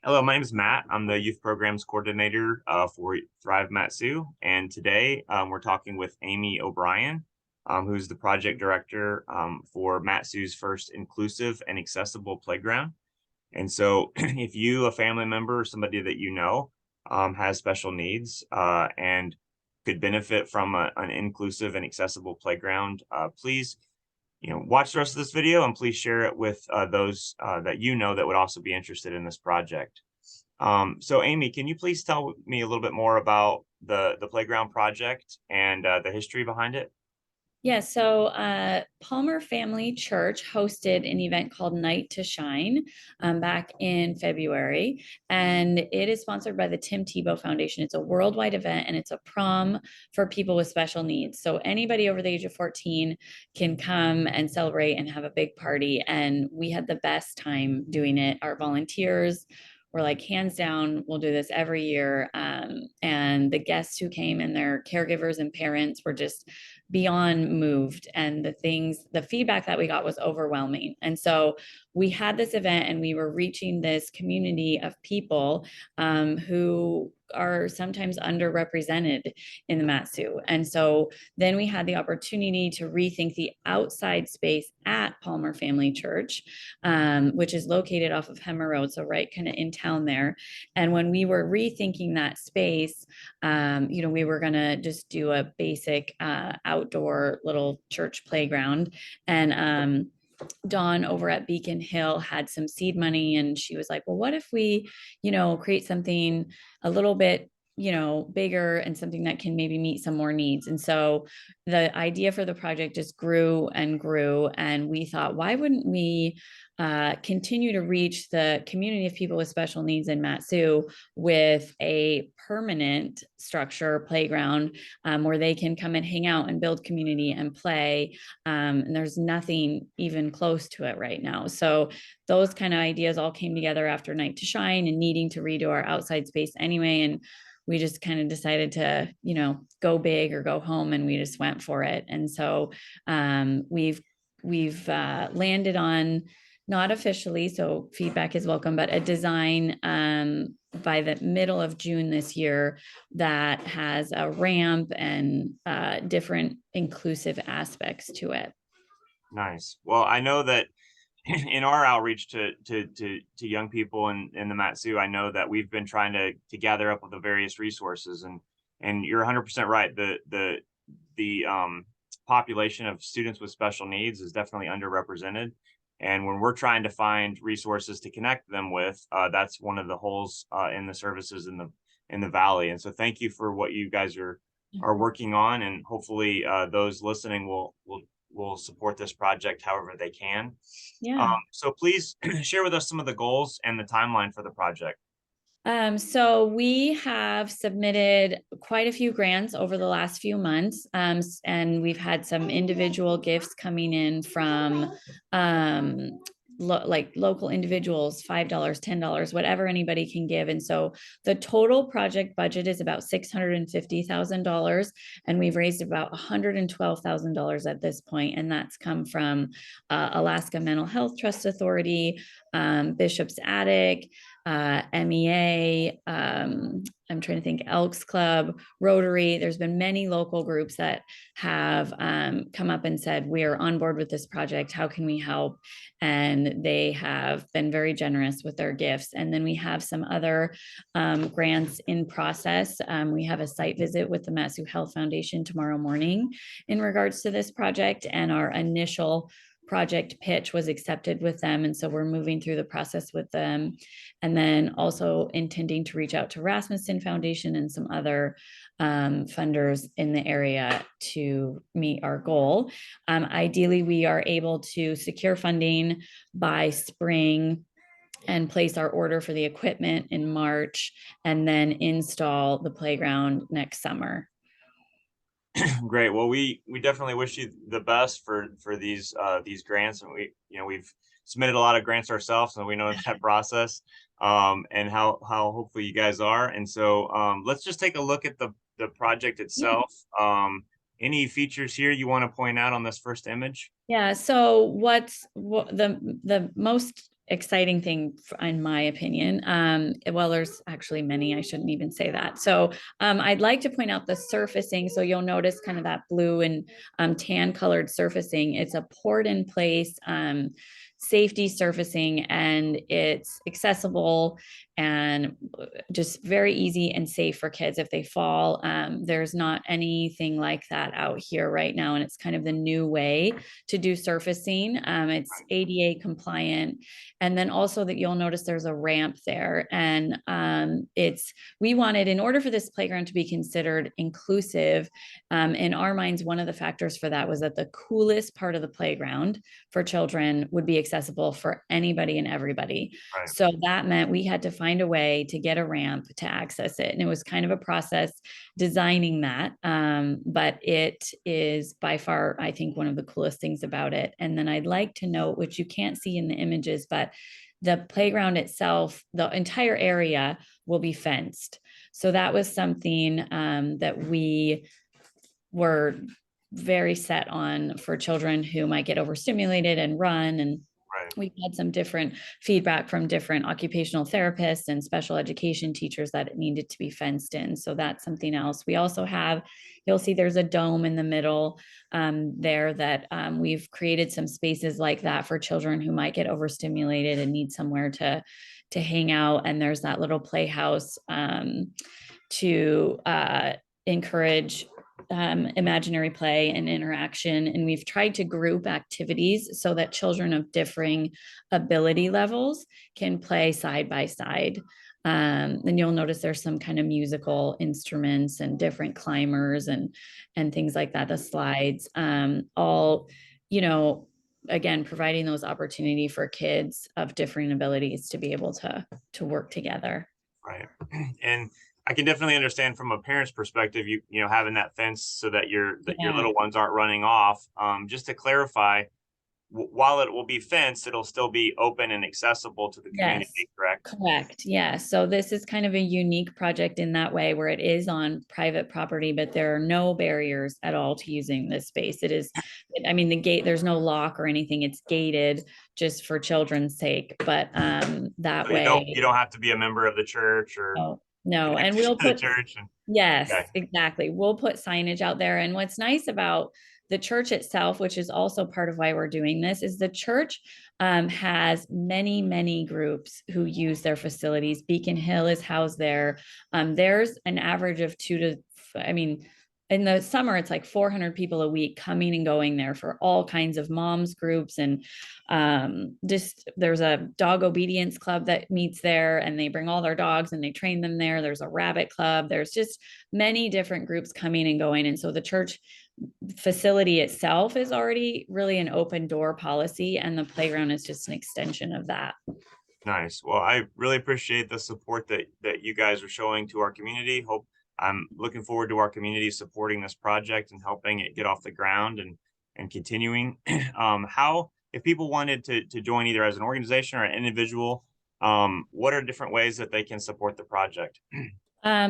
Hello, my name is Matt. I'm the youth programs coordinator for Thrive Matsu. And today we're talking with Amy O'Brien, who's the project director for Matsu's first inclusive and accessible playground. And so if you, a family member or somebody that you know has special needs and could benefit from an inclusive and accessible playground, please watch the rest of this video and please share it with those that you know that would also be interested in this project. So Amy, can you please tell me a little bit more about the playground project and the history behind it? Yeah, so Palmer Family Church hosted an event called Night to Shine back in February, and it is sponsored by the Tim Tebow Foundation. It's a worldwide event, and it's a prom for people with special needs. So anybody over the age of 14 can come and celebrate and have a big party. And we had the best time doing it. Our volunteers were like, hands down, we'll do this every year. And the guests who came and their caregivers and parents were just beyond moved, and the feedback that we got was overwhelming. And so we had this event and we were reaching this community of people who are sometimes underrepresented in the Matsu. And so then we had the opportunity to rethink the outside space at Palmer Family Church, which is located off of Hemmer Road, so right kind of in town there. And when we were rethinking that space, we were going to just do a basic outdoor little church playground. And Dawn over at Beacon Hill had some seed money, and she was like, well, what if we, create something a little bit bigger and something that can maybe meet some more needs. And so the idea for the project just grew and grew, and we thought, why wouldn't we continue to reach the community of people with special needs in Matsu with a permanent structure playground where they can come and hang out and build community and play. And there's nothing even close to it right now. So those kind of ideas all came together after Night to Shine and needing to redo our outside space anyway. And we just kind of decided to, go big or go home, and we just went for it. And so we've landed on, not officially, so feedback is welcome, but a design by the middle of June this year that has a ramp and different inclusive aspects to it. Nice. Well, I know that in our outreach to young people in the Matsu, I know that we've been trying to gather up with the various resources, and you're 100% right. The population of students with special needs is definitely underrepresented. And when we're trying to find resources to connect them with, that's one of the holes in the services in the valley. And so thank you for what you guys are working on, and hopefully those listening will support this project however they can. Yeah. So please share with us some of the goals and the timeline for the project. So we have submitted quite a few grants over the last few months, and we've had some individual gifts coming in from like local individuals, $5, $10, whatever anybody can give. And so the total project budget is about $650,000, and we've raised about $112,000 at this point, and that's come from Alaska Mental Health Trust Authority, Bishop's Attic, MEA, I'm trying to think, Elks Club, Rotary. There's been many local groups that have come up and said, we are on board with this project. How can we help? And they have been very generous with their gifts. And then we have some other grants in process. We have a site visit with the Matsu Health Foundation tomorrow morning in regards to this project, and our initial project pitch was accepted with them. And so we're moving through the process with them. And then also intending to reach out to Rasmussen Foundation and some other funders in the area to meet our goal. Ideally, we are able to secure funding by spring and place our order for the equipment in March, and then install the playground next summer. Great. Well, we definitely wish you the best for these grants, and we've submitted a lot of grants ourselves, so we know that process and how hopeful you guys are. And so let's just take a look at the project itself. Any features here you want to point out on this first image? Yeah. So what's the most exciting thing in my opinion. Well, there's actually many, I shouldn't even say that. So I'd like to point out the surfacing. So you'll notice kind of that blue and tan colored surfacing. It's a poured in place safety surfacing, and it's accessible and just very easy and safe for kids if they fall. There's not anything like that out here right now, and it's kind of the new way to do surfacing. It's ADA compliant, and then also that you'll notice there's a ramp there, and we wanted, in order for this playground to be considered inclusive, in our minds, one of the factors for that was that the coolest part of the playground for children would be accessible for anybody and everybody. Right. So that meant we had to find a way to get a ramp to access it. And it was kind of a process designing that. But it is by far, I think, one of the coolest things about it. And then I'd like to note, which you can't see in the images, but the playground itself, the entire area will be fenced. So that was something that we were very set on for children who might get overstimulated and run. And we've had some different feedback from different occupational therapists and special education teachers that it needed to be fenced in. So that's something else. We also have, you'll see there's a dome in the middle there that we've created some spaces like that for children who might get overstimulated and need somewhere to hang out. And there's that little playhouse to encourage imaginary play and interaction. And we've tried to group activities so that children of differing ability levels can play side by side. And you'll notice there's some kind of musical instruments and different climbers and things like that, the slides, all, again, providing those opportunity for kids of differing abilities to be able to work together. Right. And I can definitely understand from a parent's perspective, you know, having that fence so that your little ones aren't running off. Just to clarify, while it will be fenced, it'll still be open and accessible to the community, Yes, correct? correct. Yeah. So this is kind of a unique project in that way, where it is on private property, but there are no barriers at all to using this space. It is, I mean, the gate, there's no lock or anything. It's gated just for children's sake. But that So way, you don't have to be a member of the church or no. And connected we'll to the put, church. yes, Okay. exactly. We'll put signage out there. And what's nice about the church itself, which is also part of why we're doing this, is the church has many groups who use their facilities. Beacon Hill is housed there. There's an average of in the summer, it's like 400 people a week coming and going there for all kinds of moms groups. And just there's a dog obedience club that meets there, and they bring all their dogs and they train them there. There's a rabbit club. There's just many different groups coming and going. And so the church facility itself is already really an open door policy, and the playground is just an extension of that. Nice. Well, I really appreciate the support that you guys are showing to our community. I'm looking forward to our community supporting this project and helping it get off the ground and continuing. How, if people wanted to join either as an organization or an individual, what are different ways that they can support the project?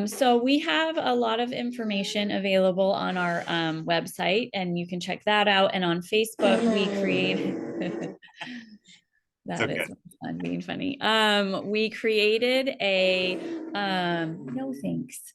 So we have a lot of information available on our website, and you can check that out. And on Facebook, we create that is fun being funny. We created a no thanks.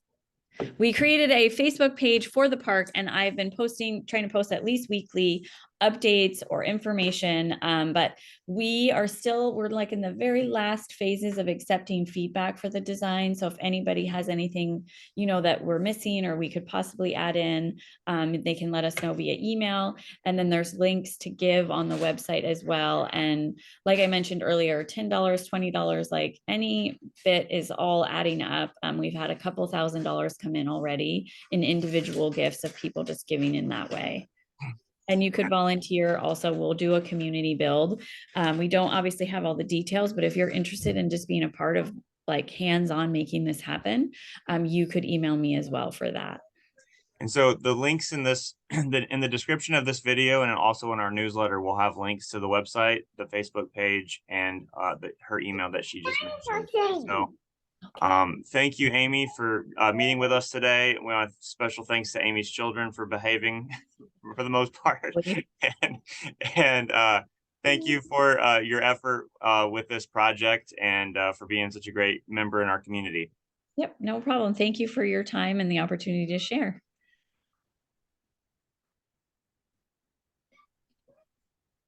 We created a Facebook page for the park, and I've been trying to post at least weekly updates or information. But we're like in the very last phases of accepting feedback for the design. So if anybody has anything, that we're missing or we could possibly add in, they can let us know via email. And then there's links to give on the website as well. And like I mentioned earlier, $10, $20, like any bit is all adding up. We've had a couple $1,000s come in already in individual gifts of people just giving in that way. And you could volunteer also. We'll do a community build. We don't obviously have all the details, but if you're interested in just being a part of like hands-on making this happen, you could email me as well for that. And so the links in in the description of this video, and also in our newsletter, we'll have links to the website, the Facebook page, and her email that she just mentioned. So thank you, Amy, for meeting with us today. We want special thanks to Amy's children for behaving for the most part. and thank you for your effort with this project and for being such a great member in our community. Yep, no problem. Thank you for your time and the opportunity to share.